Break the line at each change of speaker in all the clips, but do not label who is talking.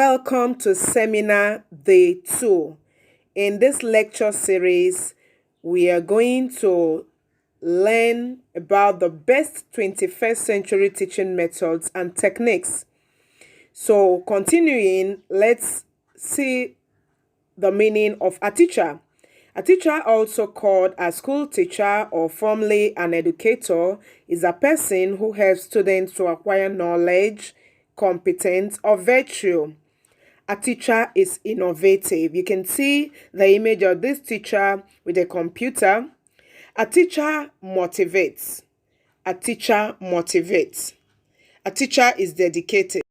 Welcome to Seminar Day 2. In this lecture series, we are going to learn about the best 21st century teaching methods and techniques. So, continuing, let's see the meaning of a teacher. A teacher, also called a school teacher or formerly an educator, is a person who helps students to acquire knowledge, competence, or virtue. A teacher is innovative. You can see the image of this teacher with a computer. A teacher motivates. A teacher motivates. A teacher is dedicated.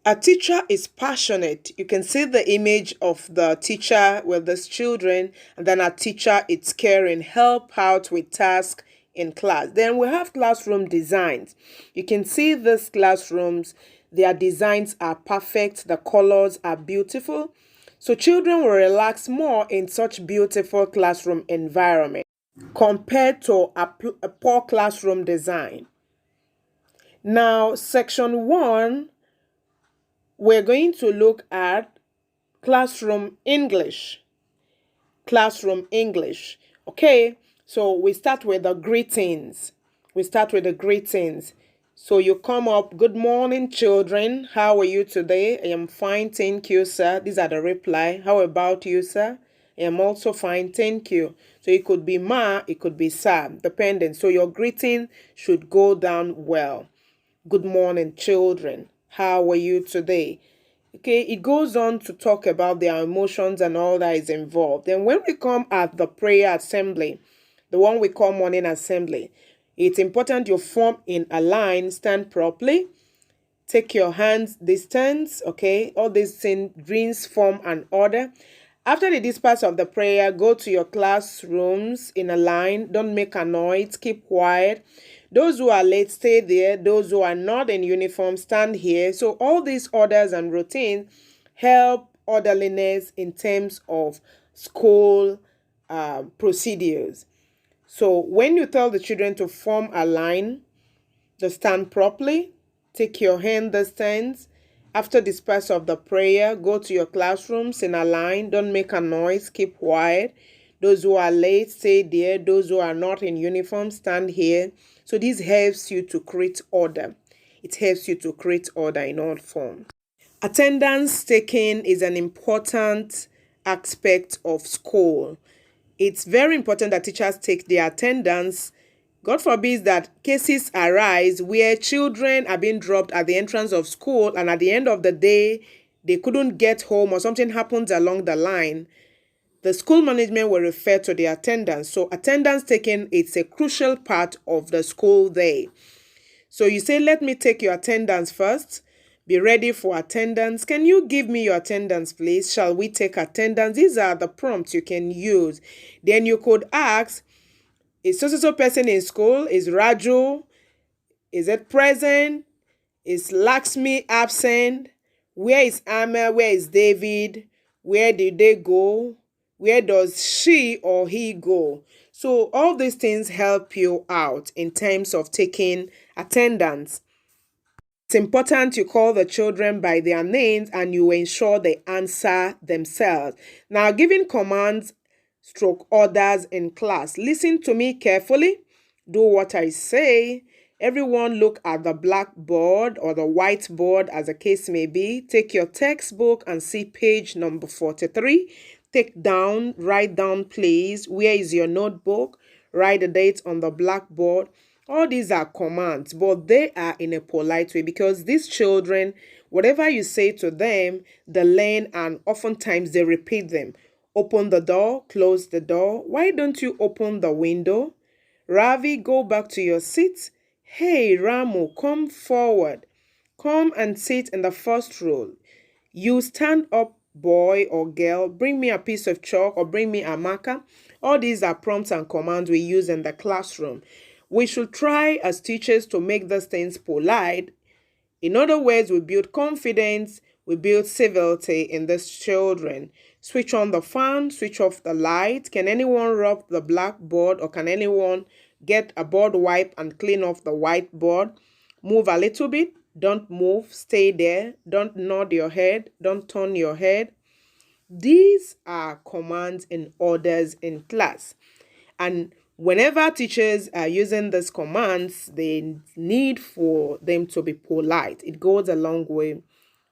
A teacher is passionate. You can see the image of the teacher with these children, and then a teacher is caring, help out with tasks in class. Then we have classroom designs. You can see these classrooms, their designs are perfect, the colors are beautiful. So children will relax more in such beautiful classroom environment compared to a poor classroom design. Now, section 1, we're going to look at classroom English. Classroom English. Okay, so we start with the greetings. So you come up, good morning, children. How are you today? I am fine, thank you, sir. These are the reply. How about you, sir? I am also fine, thank you. So it could be ma, it could be sir, depending. So your greeting should go down well. Good morning, children. How are you today? Okay, it goes on to talk about their emotions and all that is involved. Then when we come at the prayer assembly, the one we call morning assembly, it's important you form in a line, stand properly, take your hands distance, okay? All these things brings form and order. After the dispatch of the prayer, go to your classrooms in a line. Don't make a noise, keep quiet. Those who are late, stay there. Those who are not in uniform, stand here. So all these orders and routines help orderliness in terms of school procedures. So when you tell the children to form a line, just stand properly, take your hand distance. After dispatch of the prayer, go to your classrooms in a line. Don't make a noise, keep quiet. Those who are late, stay there. Those who are not in uniform, stand here. So this helps you to create order. It helps you to create order in all forms. Attendance taking is an important aspect of school. It's very important that teachers take their attendance. God forbid that cases arise where children are being dropped at the entrance of school and at the end of the day, they couldn't get home or something happens along the line. The school management will refer to the attendance. So attendance taking is a crucial part of the school day. So you say, let me take your attendance first. Be ready for attendance. Can you give me your attendance, please? Shall we take attendance? These are the prompts you can use. Then you could ask, is so person in school? Is Raju? Is it present? Is Lakshmi absent? Where is Amma? Where is David? Where did they go? Where does she or he go? So all these things help you out in terms of taking attendance. It's important you call the children by their names and you ensure they answer themselves. Now, giving commands stroke orders in class. Listen to me carefully. Do what I say. Everyone look at the blackboard or the whiteboard as the case may be. Take your textbook and see page number 43. Write down please. Where is your notebook? Write the date on the blackboard. All these are commands, but they are in a polite way because these children, whatever you say to them, they learn and oftentimes they repeat them. Open the door, close the door. Why don't you open the window? Ravi, go back to your seat. Hey, Ramu, come forward. Come and sit in the first row. You stand up, boy or girl. Bring me a piece of chalk or bring me a marker. All these are prompts and commands we use in the classroom. We should try as teachers to make these things polite. In other words, we build confidence, we build civility in these children. Switch on the fan, switch off the light. Can anyone rub the blackboard or can anyone get a board wipe and clean off the whiteboard? Move a little bit. Don't move, stay there. Don't nod your head, don't turn your head. These are commands and orders in class. And whenever teachers are using these commands, they need for them to be polite. It goes a long way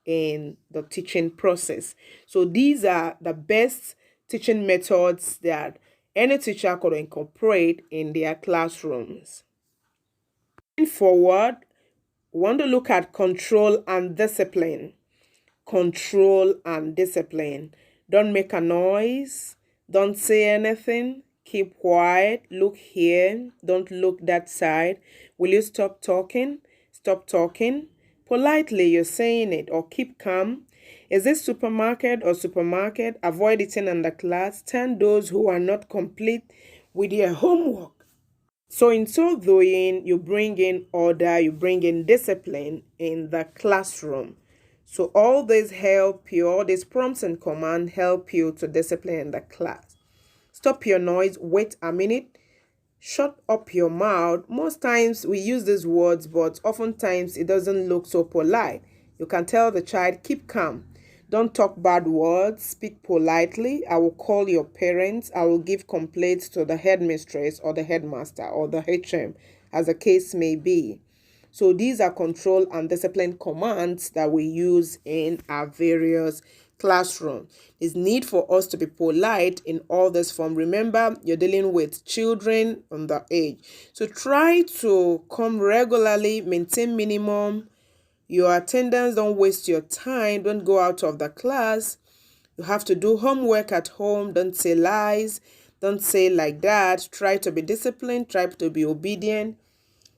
in the teaching process. So these are the best teaching methods that any teacher could incorporate in their classrooms. Moving forward, we want to look at control and discipline. Control and discipline. Don't make a noise. Don't say anything. Keep quiet. Look here. Don't look that side. Will you stop talking? Stop talking. Politely, you're saying it, or keep calm. Is this supermarket or supermarket? Avoid eating in the class. Turn those who are not complete with their homework. So in so doing, you bring in order, you bring in discipline in the classroom. So all these prompts and commands help you to discipline the class. Stop your noise, wait a minute, shut up your mouth. Most times we use these words, but oftentimes it doesn't look so polite. You can tell the child, keep calm. Don't talk bad words, speak politely. I will call your parents. I will give complaints to the headmistress or the headmaster or the HM, as the case may be. So these are control and discipline commands that we use in our various classrooms. There's need for us to be polite in all this form. Remember, you're dealing with children on the age. So try to come regularly, maintain minimum. Your attendance, don't waste your time. Don't go out of the class. You have to do homework at home. Don't say lies. Don't say like that. Try to be disciplined. Try to be obedient.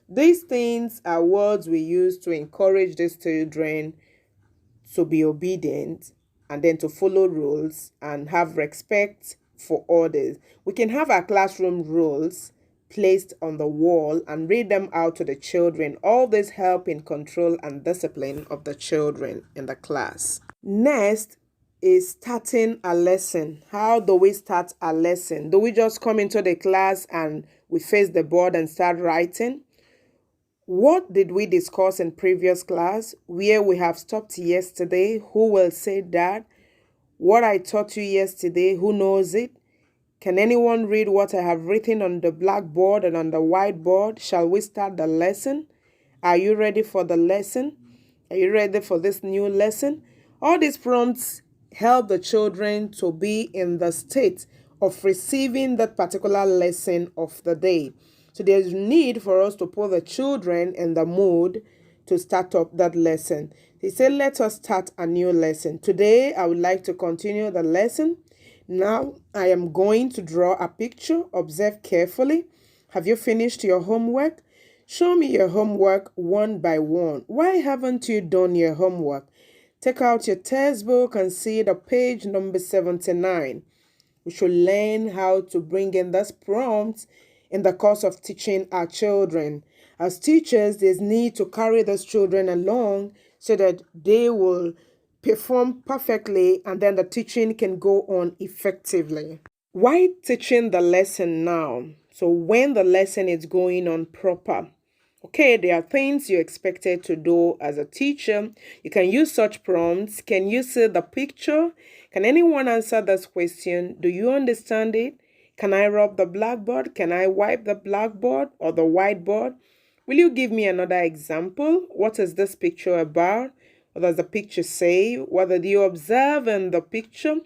These things are words we use to encourage these children to be obedient and then to follow rules and have respect for others. We can have our classroom rules placed on the wall and read them out to the children. All this help in control and discipline of the children in the class. Next is starting a lesson. How do we start a lesson? Do we just come into the class and we face the board and start writing? What did we discuss in previous class? Where we have stopped yesterday? Who will say that? What I taught you yesterday, who knows it? Can anyone read what I have written on the blackboard and on the whiteboard? Shall we start the lesson? Are you ready for the lesson? Are you ready for this new lesson? All these prompts help the children to be in the state of receiving that particular lesson of the day. So there's need for us to put the children in the mood to start up that lesson. He said, let us start a new lesson. Today, I would like to continue the lesson. Now, I am going to draw a picture. Observe carefully. Have you finished your homework? Show me your homework one by one. Why haven't you done your homework? Take out your textbook and see the page number 79. We should learn how to bring in this prompt in the course of teaching our children. As teachers, there's need to carry those children along so that they will perform perfectly and then the teaching can go on effectively. Why teaching the lesson now? So when the lesson is going on proper. Okay, there are things you're expected to do as a teacher. You can use such prompts. Can you see the picture? Can anyone answer this question? Do you understand it? Can I rub the blackboard? Can I wipe the blackboard or the whiteboard? Will you give me another example? What is this picture about? What does the picture say? What did you observe in the picture?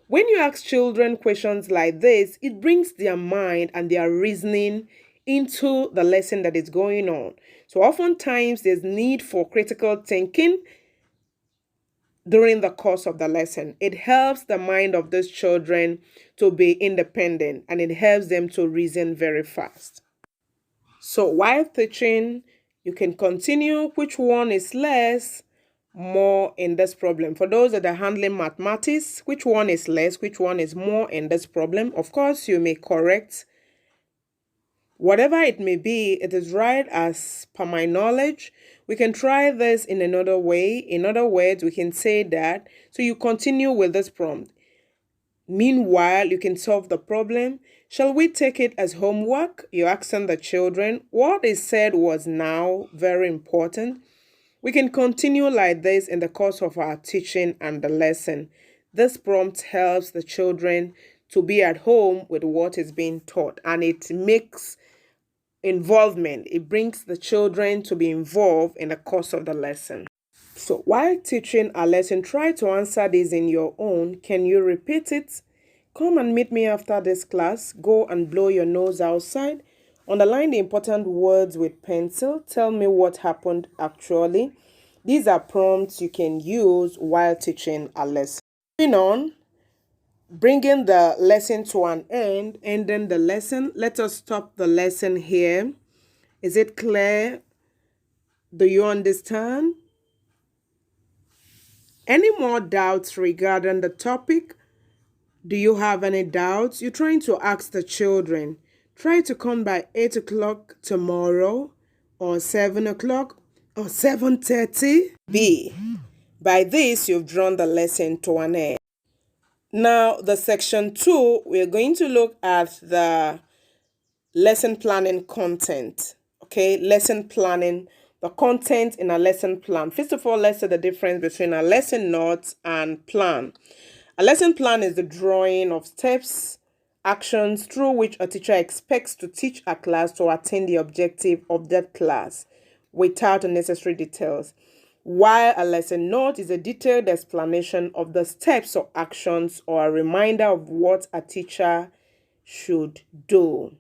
When you ask children questions like this, it brings their mind and their reasoning into the lesson that is going on. So oftentimes there's need for critical thinking during the course of the lesson. It helps the mind of those children to be independent and it helps them to reason very fast. So while teaching, you can continue which one is less, more in this problem. For those that are handling mathematics, which one is less, which one is more in this problem? Of course, you may correct. Whatever it may be, it is right as per my knowledge. We can try this in another way. In other words, we can say that. So you continue with this prompt. Meanwhile, you can solve the problem. Shall we take it as homework? You're asking the children. What is said was now very important. We can continue like this in the course of our teaching and the lesson. This prompt helps the children to be at home with what is being taught, and it makes involvement. It brings the children to be involved in the course of the lesson. So while teaching a lesson, try to answer this in your own. Can you repeat it? Come and meet me after this class. Go and blow your nose outside. Underline the important words with pencil. Tell me what happened actually. These are prompts you can use while teaching a lesson. Moving on, bringing the lesson to an end, ending the lesson. Let us stop the lesson here. Is it clear? Do you understand? Any more doubts regarding the topic? Do you have any doubts? You're trying to ask the children. Try to come by 8 o'clock tomorrow, or 7 o'clock, or 7:30. B. By this, you've drawn the lesson to an end. Now, the section 2, we're going to look at the lesson planning content. Okay, lesson planning, the content in a lesson plan. First of all, let's say the difference between a lesson note and plan. A lesson plan is the drawing of steps, actions through which a teacher expects to teach a class to attain the objective of that class without unnecessary details, while a lesson note is a detailed explanation of the steps or actions or a reminder of what a teacher should do.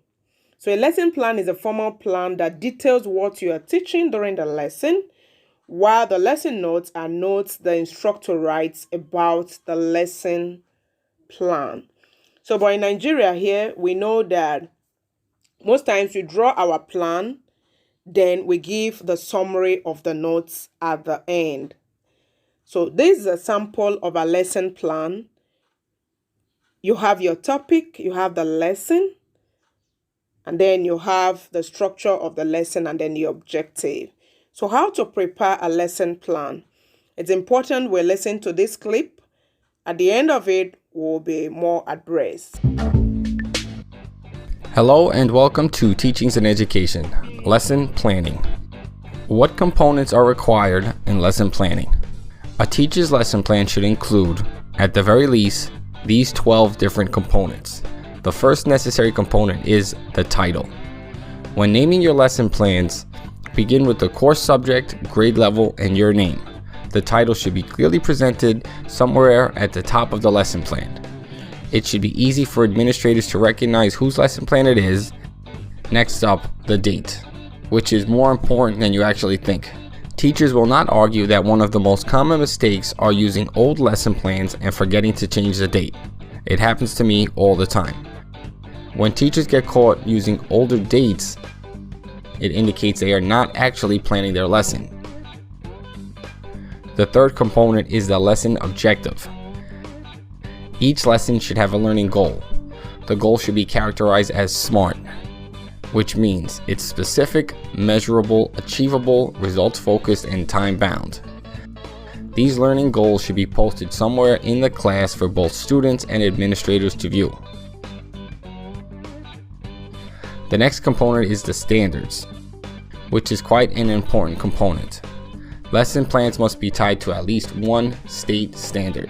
So a lesson plan is a formal plan that details what you are teaching during the lesson, while the lesson notes are notes the instructor writes about the lesson plan. So, but in Nigeria here, we know that most times we draw our plan, then we give the summary of the notes at the end. So this is a sample of a lesson plan. You have your topic, you have the lesson, and then you have the structure of the lesson and then the objective. So how to prepare a lesson plan? It's important we listen to this clip. At the end of it, we'll be more abreast.
Hello and welcome to Teachings in Education, Lesson Planning. What components are required in lesson planning? A teacher's lesson plan should include, at the very least, these 12 different components. The first necessary component is the title. When naming your lesson plans, begin with the course subject, grade level, and your name. The title should be clearly presented somewhere at the top of the lesson plan. It should be easy for administrators to recognize whose lesson plan it is. Next up, the date, which is more important than you actually think. Teachers will not argue that one of the most common mistakes are using old lesson plans and forgetting to change the date. It happens to me all the time. When teachers get caught using older dates, it indicates they are not actually planning their lesson. The third component is the lesson objective. Each lesson should have a learning goal. The goal should be characterized as SMART, which means it's specific, measurable, achievable, results-focused, and time-bound. These learning goals should be posted somewhere in the class for both students and administrators to view. The next component is the standards, which is quite an important component. Lesson plans must be tied to at least one state standard.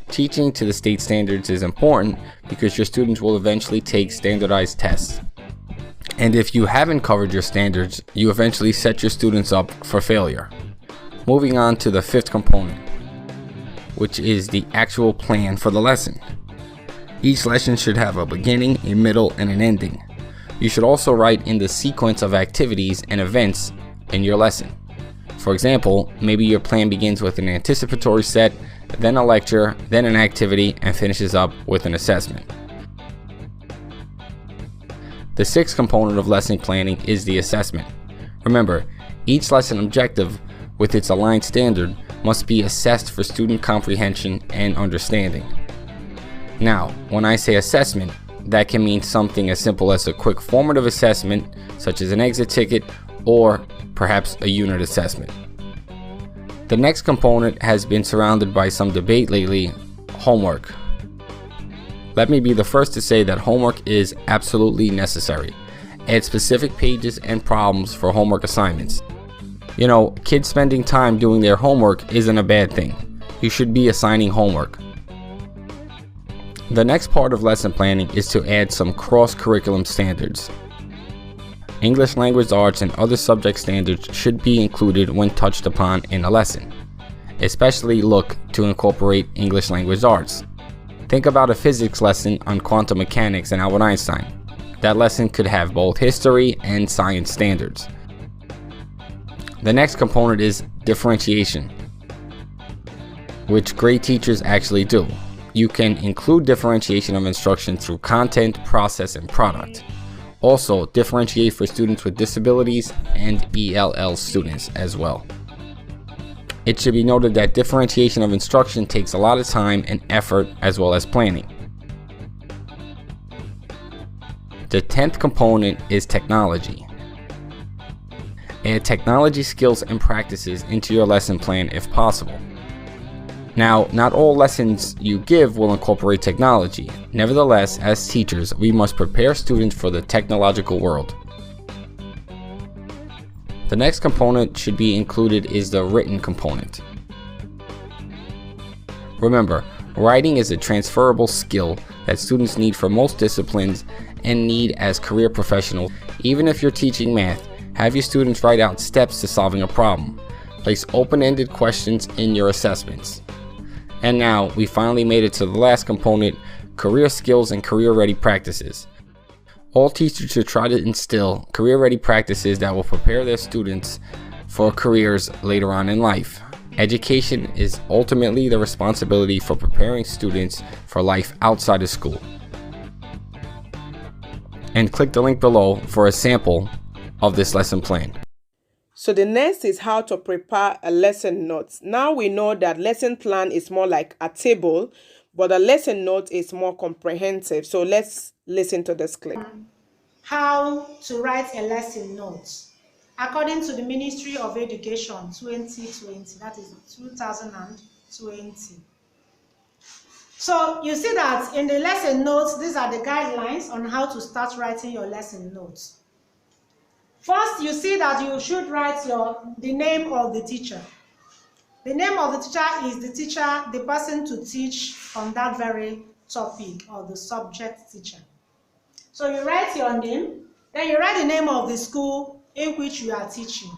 Teaching to the state standards is important because your students will eventually take standardized tests. And if you haven't covered your standards, you eventually set your students up for failure. Moving on to the fifth component, which is the actual plan for the lesson. Each lesson should have a beginning, a middle, and an ending. You should also write in the sequence of activities and events in your lesson. For example, maybe your plan begins with an anticipatory set, then a lecture, then an activity, and finishes up with an assessment. The sixth component of lesson planning is the assessment. Remember, each lesson objective with its aligned standard must be assessed for student comprehension and understanding. Now, when I say assessment, that can mean something as simple as a quick formative assessment, such as an exit ticket, or perhaps a unit assessment. The next component has been surrounded by some debate lately: homework. Let me be the first to say that homework is absolutely necessary. Add specific pages and problems for homework assignments. You know, kids spending time doing their homework isn't a bad thing. You should be assigning homework. The next part of lesson planning is to add some cross-curriculum standards. English language arts and other subject standards should be included when touched upon in a lesson. Especially look to incorporate English language arts. Think about a physics lesson on quantum mechanics and Albert Einstein. That lesson could have both history and science standards. The next component is differentiation, which great teachers actually do. You can include differentiation of instruction through content, process, and product. Also, differentiate for students with disabilities and ELL students as well. It should be noted that differentiation of instruction takes a lot of time and effort as well as planning. The 10th component is technology. Add technology skills and practices into your lesson plan if possible. Now, not all lessons you give will incorporate technology. Nevertheless, as teachers, we must prepare students for the technological world. The next component should be included is the written component. Remember, writing is a transferable skill that students need for most disciplines and need as career professionals. Even if you're teaching math, have your students write out steps to solving a problem. Place open-ended questions in your assessments. And now, we finally made it to the last component, career skills and career-ready practices. All teachers should try to instill career-ready practices that will prepare their students for careers later on in life. Education is ultimately the responsibility for preparing students for life outside of school. And click the link below for a sample of this lesson plan.
So the next is how to prepare a lesson note. Now we know that lesson plan is more like a table, but a lesson note is more comprehensive. So let's listen to this clip.
How to write a lesson note. According to the Ministry of Education 2020, that is 2020. So you see that in the lesson notes, these are the guidelines on how to start writing your lesson notes. First, you see that you should write the name of the teacher. The name of the teacher is the person to teach on that very topic or the subject teacher. So you write your name, then you write the name of the school in which you are teaching.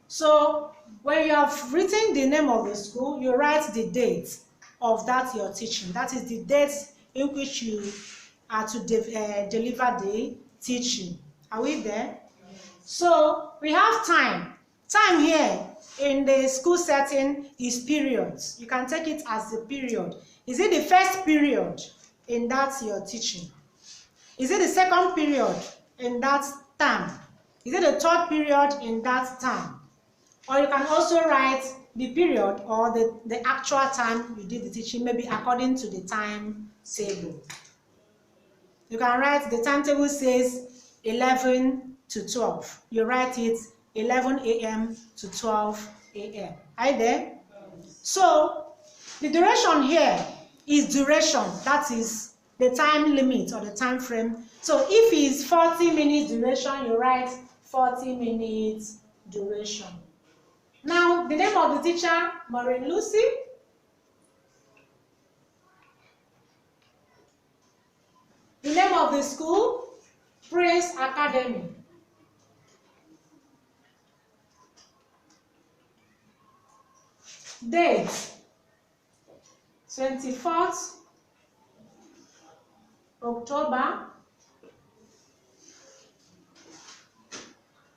So when you have written the name of the school, you write the date of that you're teaching. That is the date in which you are to deliver the teaching. Are we there? So we have time. Time here in the school setting is periods. You can take it as the period. Is it the first period in that you're teaching? Is it the second period in that term? Is it the third period in that term? Or you can also write the period or the actual time you did the teaching, maybe according to the timetable. You can write the timetable says 11 to 12. You write it 11 a.m. to 12 a.m. Are you there? So the duration here is duration. That is the time limit or the time frame. So if it's 40 minutes duration, you write 40 minutes duration. Now, the name of the teacher, Maureen Lucy. The name of the school, Prince Academy. Date, 24th October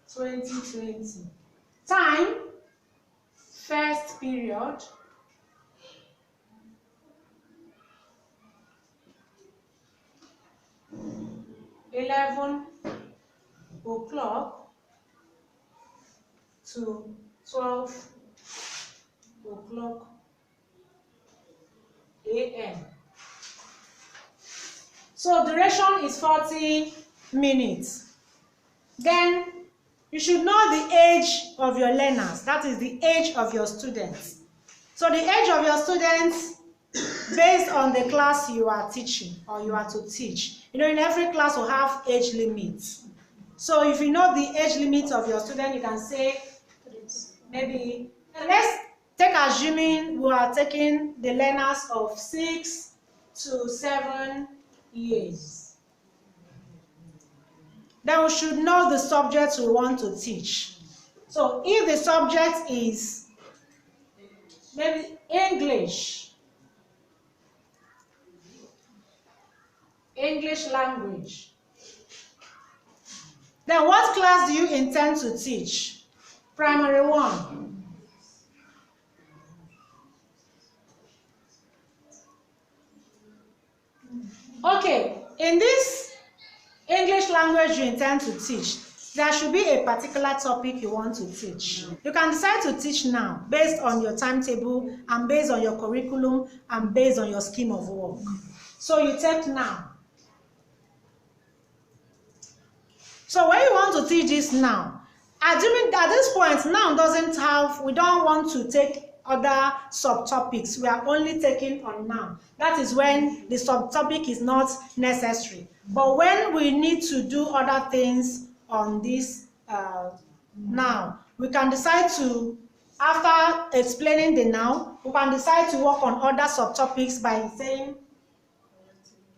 2020. Time, first period. (11:00 to 12:00 a.m.) So duration is 40 minutes. Then you should know the age of your learners. That is the age of your students. So the age of your students based on the class you are teaching or you are to teach. You know, in every class we have age limits. So if you know the age limit of your student, you can say maybe, let's take assuming we are taking the learners of 6 to 7 years. Then we should know the subject we want to teach. So if the subject is maybe English language, then what class do you intend to teach? Primary 1. Okay, in this English language you intend to teach, there should be a particular topic you want to teach. You can decide to teach now based on your timetable and based on your curriculum and based on your scheme of work. So you take now. So when you want to teach this now, at this point, now we don't want to take other subtopics. We are only taking on now. That is when the subtopic is not necessary. But when we need to do other things on this now, we can decide to, after explaining the now, we can decide to work on other subtopics by saying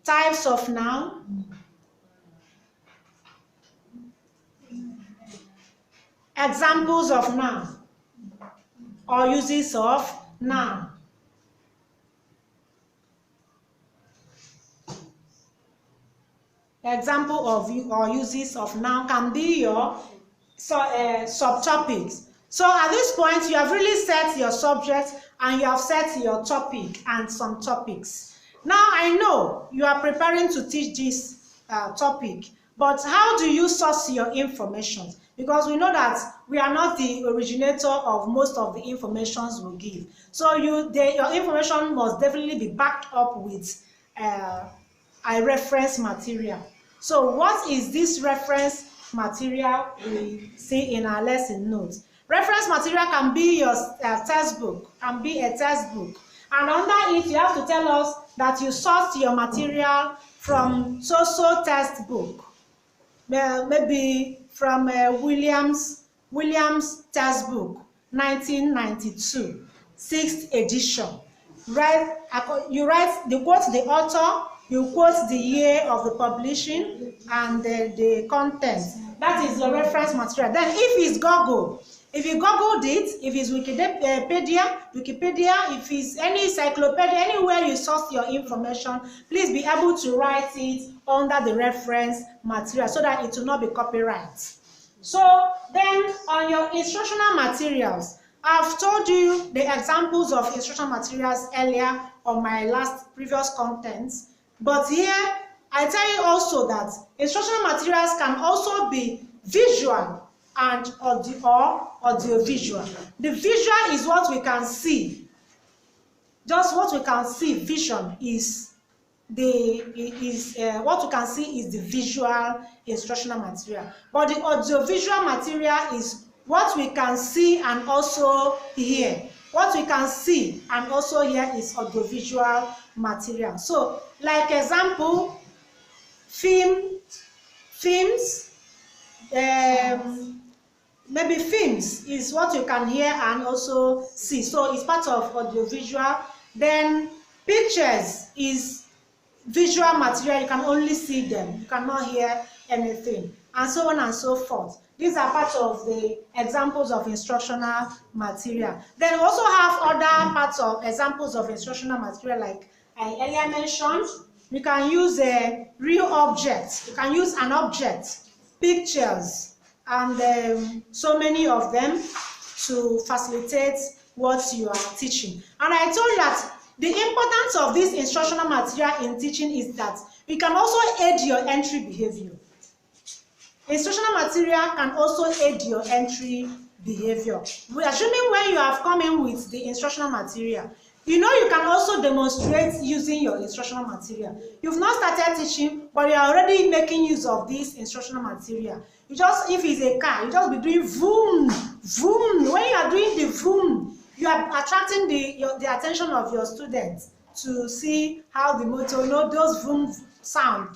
types of noun, examples of noun, or uses of noun. Example of or uses of noun can be your subtopics. So at this point, you have really set your subject and you have set your topic and some topics. Now I know you are preparing to teach this topic, but how do you source your information? Because we know that we are not the originator of most of the informations we give. So your information must definitely be backed up with a reference material. So what is this reference material we see in our lesson notes? Reference material can be your textbook, can be a textbook. And under it, you have to tell us that you sourced your material from so-so textbook. Maybe from Williams textbook, 1992, 6th edition. You quote the author, you quote the year of the publishing, and the content. That is your reference material. Then if it's Google, if you Googled it, if it's Wikipedia, if it's any encyclopedia, anywhere you source your information, please be able to write it under the reference material so that it will not be copyright. So then on your instructional materials, I've told you the examples of instructional materials earlier on my previous contents, but here I tell you also that instructional materials can also be visual and audio-visual. The visual is what we can see. Just what we can see. Vision is what we can see is the visual instructional material. But the audio-visual material is what we can see and also hear. What we can see and also hear is audio-visual material. So, like example, films. Maybe films is what you can hear and also see, so it's part of audiovisual. Then pictures is visual material, you can only see them, you cannot hear anything, and so on and so forth. These are part of the examples of instructional material. Then we also have other parts of examples of instructional material, like I earlier mentioned. You can use a real object, you can use an object, pictures, and so many of them to facilitate what you are teaching. And I told you that the importance of this instructional material in teaching is that it can also aid your entry behavior. Instructional material can also aid your entry behavior. Assuming when you have come in with the instructional material, you know you can also demonstrate using your instructional material. You've not started teaching, but you are already making use of this instructional material. You just, if it's a car, you just be doing vroom, vroom. When you are doing the vroom, you are attracting the attention of your students to see how the motor, those vroom sound.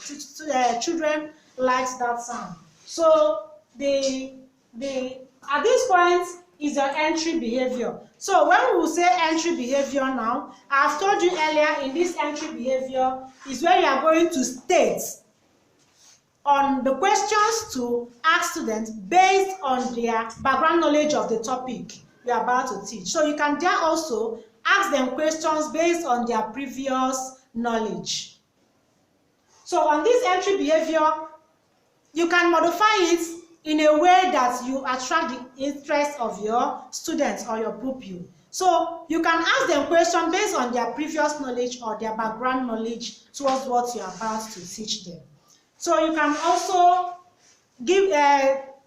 Children like that sound. So at this point is your entry behavior. So when we say entry behavior now, I've told you earlier in this entry behavior is where you are going to state on the questions to ask students based on their background knowledge of the topic you are about to teach. So you can there also ask them questions based on their previous knowledge. So on this entry behavior, you can modify it in a way that you attract the interest of your students or your pupil. So you can ask them questions based on their previous knowledge or their background knowledge towards what you are about to teach them. So you can also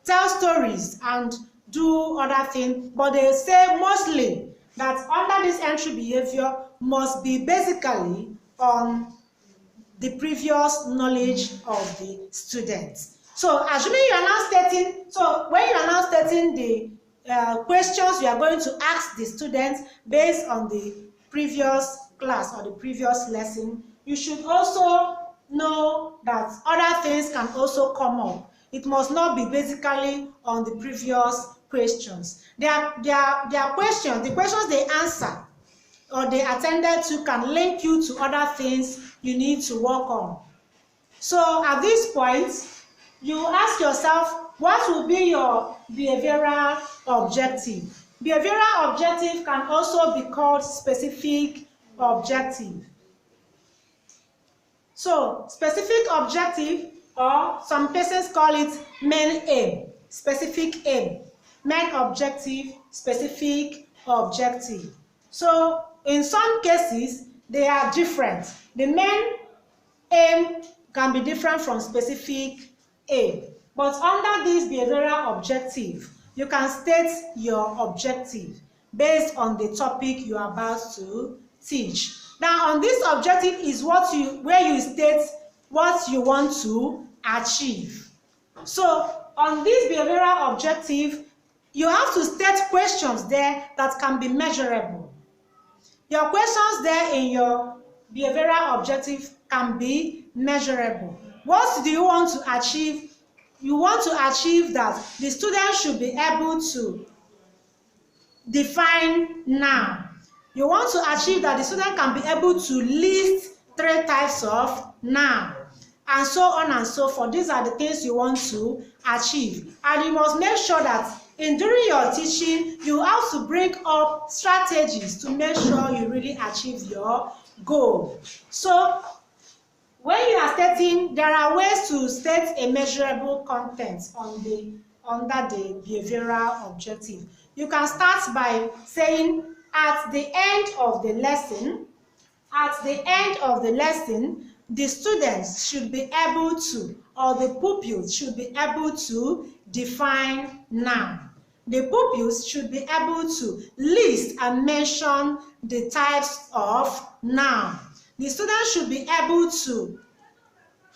tell stories and do other things, but they say mostly that under this entry behavior must be basically on the previous knowledge of the students. So assuming you are now stating, so when you are now stating the questions you are going to ask the students based on the previous class or the previous lesson, you should also know that other things can also come up. It must not be basically on the previous questions. Their questions, the questions they answer or they attended to can link you to other things you need to work on. So at this point, you ask yourself, what will be your behavioral objective? Behavioral objective can also be called specific objective. So specific objective, or some persons call it main aim, specific aim, main objective, specific objective. So in some cases, they are different. The main aim can be different from specific aim. But under this behavioral objective, you can state your objective based on the topic you are about to teach. Now, on this objective is where you state what you want to achieve. So, on this behavioral objective, you have to state questions there that can be measurable. Your questions there in your behavioral objective can be measurable. What do you want to achieve? You want to achieve that the student should be able to define noun. You want to achieve that the student can be able to list 3 types of noun, and so on and so forth. These are the things you want to achieve. And you must make sure that during your teaching, you have to bring up strategies to make sure you really achieve your goal. So when you are stating, there are ways to state a measurable content under the behavioral objective. You can start by saying, at the end of the lesson, the students should be able to, or the pupils should be able to define noun. The pupils should be able to list and mention the types of noun. The students should be able to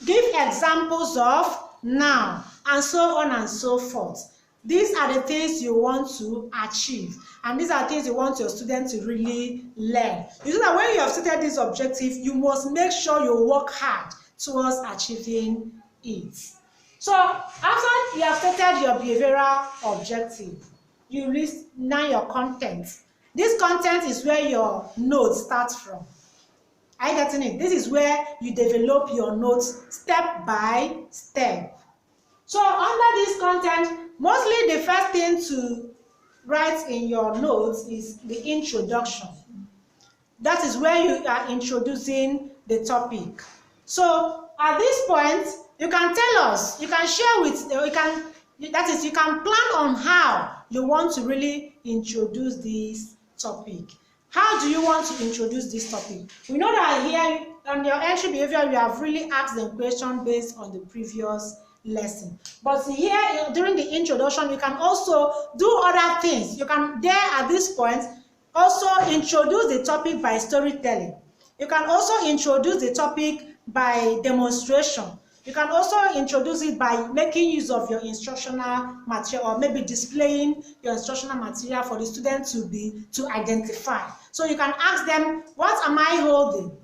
give examples of noun, and so on and so forth. These are the things you want to achieve, and these are things you want your students to really learn. You know that when you have stated this objective, you must make sure you work hard towards achieving it. So after you have stated your behavioral objective, you list now your content. This content is where your notes start from. Are you getting it? This is where you develop your notes step by step. So under this content, mostly the first thing to write in your notes is the introduction. That is where you are introducing the topic. So at this point, you can tell us, you can share with, you can plan on how you want to really introduce this topic. How do you want to introduce this topic? We know that here on your entry behavior, you have really asked them questions based on the previous lesson. But here during the introduction, you can also do other things. You can there at this point also introduce the topic by storytelling. You can also introduce the topic by demonstration. You can also introduce it by making use of your instructional material, or maybe displaying your instructional material for the student to identify. So you can ask them, what am I holding?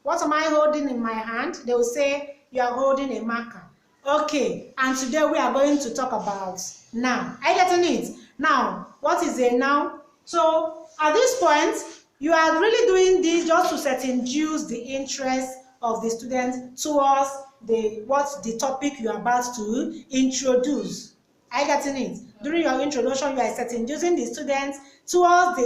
What am I holding in my hand? They will say, you are holding a marker. Okay, and today we are going to talk about noun. Are you getting it? Now, what is a noun? So, at this point, you are really doing this just to induce the interest of the student towards the topic you are about to introduce. Are you getting it? During your introduction, you are inducing the students towards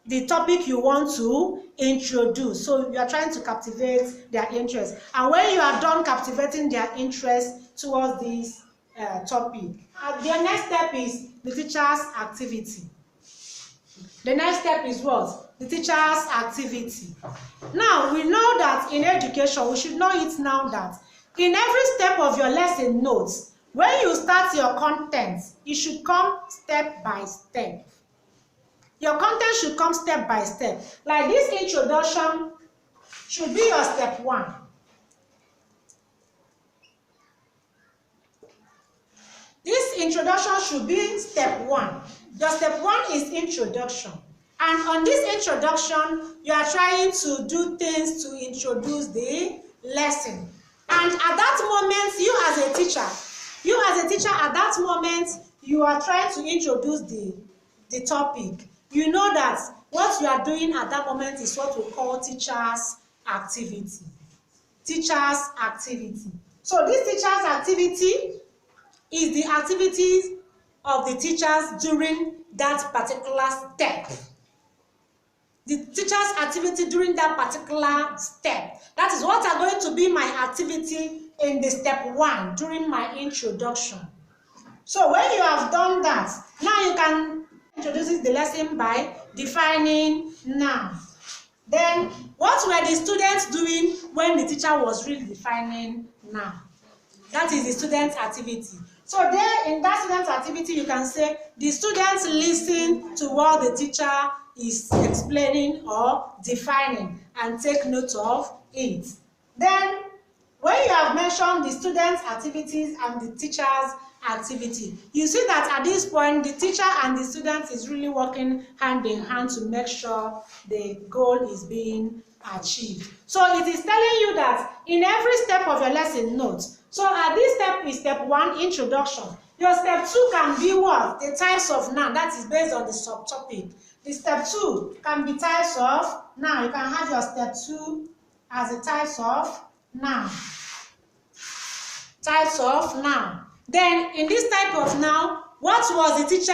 the topic you want to introduce. So you are trying to captivate their interest. And when you are done captivating their interest towards this topic, the next step is the teacher's activity. The next step is what? The teacher's activity. Now, we know that in education, we should know it now that in every step of your lesson notes, when you start your content, it should come step by step. Your content should come step by step. Like this introduction should be your step 1. This introduction should be step 1. Your step 1 is introduction. And on this introduction, you are trying to do things to introduce the lesson. And at that moment, you as a teacher, at that moment, you are trying to introduce the topic. You know that what you are doing at that moment is what we call teacher's activity. Teacher's activity. So this teacher's activity is the activities of the teachers during that particular step. The teacher's activity during that particular step. That is what are going to be my activity in the step 1 during my introduction. So when you have done that, now you can introduce the lesson by defining noun. Then, what were the students doing when the teacher was really defining noun? That is the student activity. So there, in that student activity, you can say the students listen to what the teacher is explaining or defining and take note of it. Then, when you have mentioned the students' activities and the teacher's activity, you see that at this point the teacher and the student is really working hand in hand to make sure the goal is being achieved. So it is telling you that in every step of your lesson notes, so at this step is step 1, introduction. Your step 2 can be what? The types of noun. That is based on the subtopic. The step 2 can be types of noun. You can have your step 2 as the types of noun. Types of noun. Then, in this type of noun, what was the teacher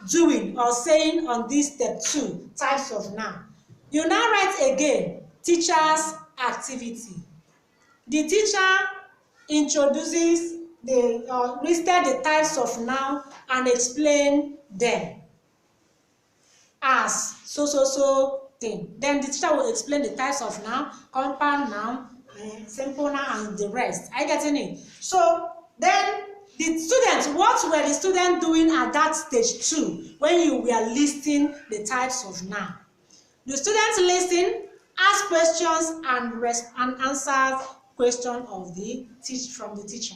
doing or saying on this step 2, types of noun? You now write again, teacher's activity. The teacher introduces listed the types of noun and explain them as so thing. Then the teacher will explain the types of noun, compound noun, simple noun, and the rest. Are you getting it? So then the students, what were the students doing at that stage 2 when you were listing the types of noun? The students listen, ask questions, and answer questions of from the teacher.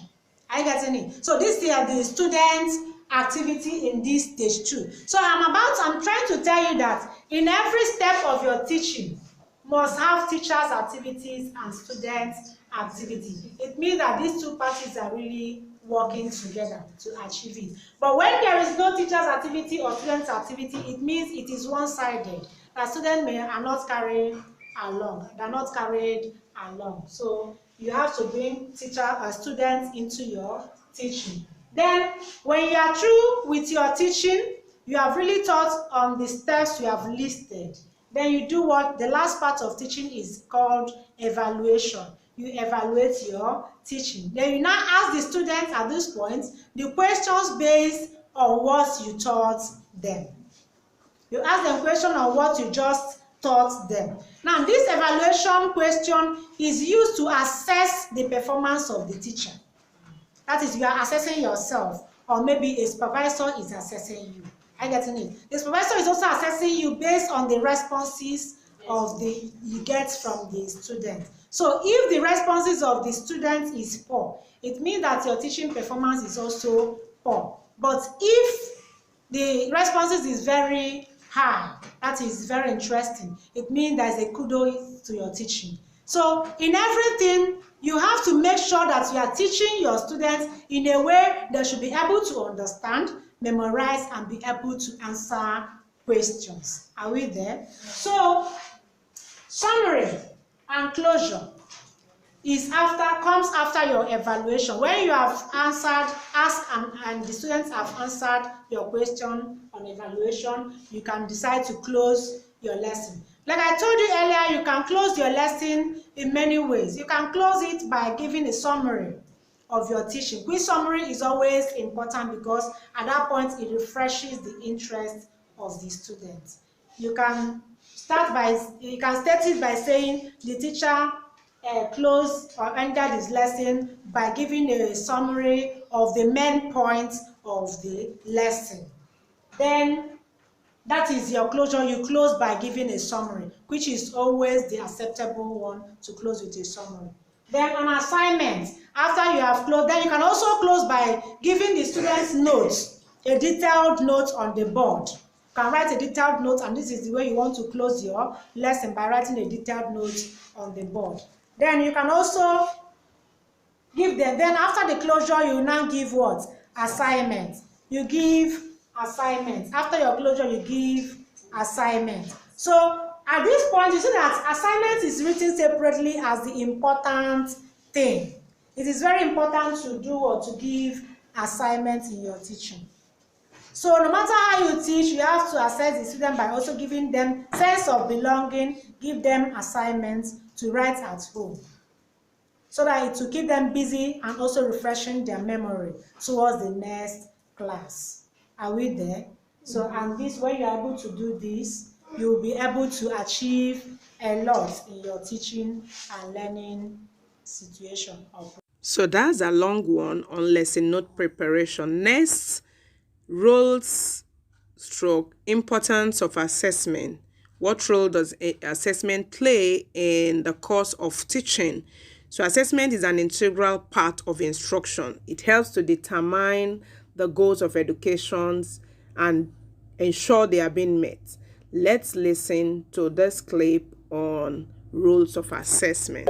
Are you getting it? So this is the students' activity in this stage 2. So I'm trying to tell you that in every step of your teaching must have teachers' activities and students' activity. It means that these two parties are really working together to achieve it. But when there is no teacher's activity or student's activity, it means it is one-sided. The students are not carried along. They're not carried along. So you have to bring students into your teaching. Then, when you are through with your teaching, you have really taught on the steps you have listed. Then you do what the last part of teaching is called evaluation. You evaluate your teaching. Then you now ask the students at this point the questions based on what you taught them. You ask them questions on what you just taught them. Now, this evaluation question is used to assess the performance of the teacher. That is, you are assessing yourself, or maybe a supervisor is assessing you. Are you getting it? The supervisor is also assessing you based on the responses you get from the student. So if the responses of the student is poor, it means that your teaching performance is also poor. But if the responses is very high, that is very interesting, it means there is a kudos to your teaching. So in everything, you have to make sure that you are teaching your students in a way they should be able to understand, memorize, and be able to answer questions. Are we there? So summary and closure comes after your evaluation. When you have asked and the students have answered your question on evaluation, you can decide to close your lesson. Like I told you earlier, you can close your lesson in many ways. You can close it by giving a summary of your teaching. Quick summary is always important because at that point it refreshes the interest of the students. You can state it by saying the teacher closed or ended his lesson by giving a summary of the main points of the lesson. Then that is your closure. You close by giving a summary, which is always the acceptable one, to close with a summary. Then on assignment, after you have closed, then you can also close by giving the students notes, a detailed note on the board. You can write a detailed note, and this is the way you want to close your lesson, by writing a detailed note on the board. Then you can also give them, then after the closure, you now give what? Assignment. You give assignment. After your closure, you give assignment. So at this point, you see that assignment is written separately as the important thing. It is very important to do or to give assignments in your teaching. So no matter how you teach, you have to assess the student by also giving them sense of belonging, give them assignments to write at home, so that it will keep them busy and also refreshing their memory towards the next class. Are we there? So, and this, when you are able to do this, you will be able to achieve a lot in your teaching and learning situation.
So that's a long one on lesson note preparation. Next, roles stroke importance of assessment. What role does assessment play in the course of teaching? So assessment is an integral part of instruction. It helps to determine the goals of education and ensure they are being met. Let's listen to this clip on rules of assessment.